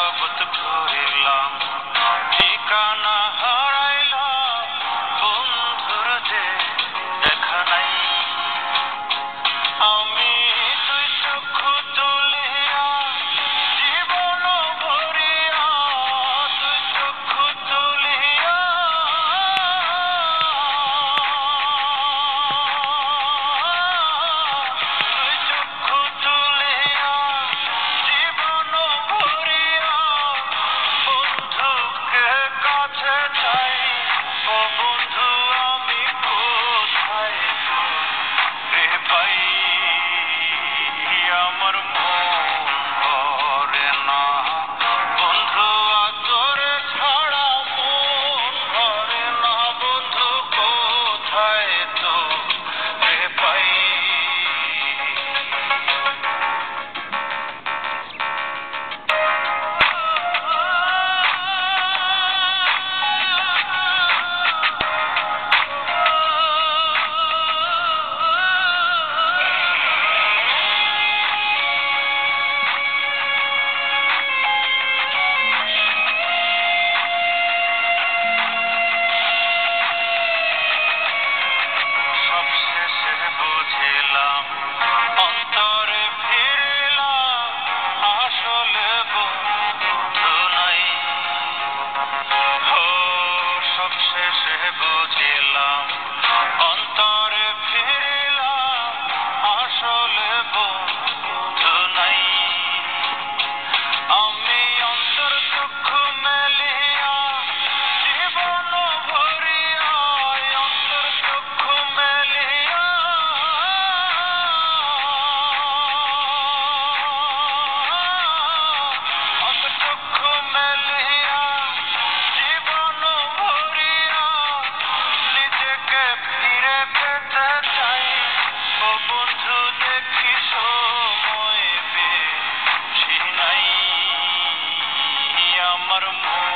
জগৎ ঘুরিলাম, ঠিকানা হারাইলাম, বন্ধুর যে দেখা নাই। আমি দুই চক্ষু তুলিয়া জীবন ভরিয়া, দুই চক্ষু তুলিয়া দুই চক্ষু তুলিয়া জীবন ভরিয়া বন্ধুকে কাছে চাই। ও বন্ধু আমি কোথায় তোরে পাই? আমার মন ভরে না বন্ধু তোরে ছাড়া, মন ভরে না বন্ধু কোথায় তোরে পাই? সবশেষে বুঝিলাম, অন্তরে ফিরিলাম, আসলে বন্ধু নাই। ও সবশেষে বুঝিলাম, অন্তরে ফিরিলাম, আসলে বন্ধু নাই। আমি অন্তর চক্ষু মেলিয়া জীবন ভরিয়া, অন্তর চক্ষু মেলিয়া অন্তর চক্ষু মেলিয়া জীবন ভরিয়া নিজেকে ফিরে পেতে চাই। ও বন্ধু দেখি সময় বেশি নাই, আমার মন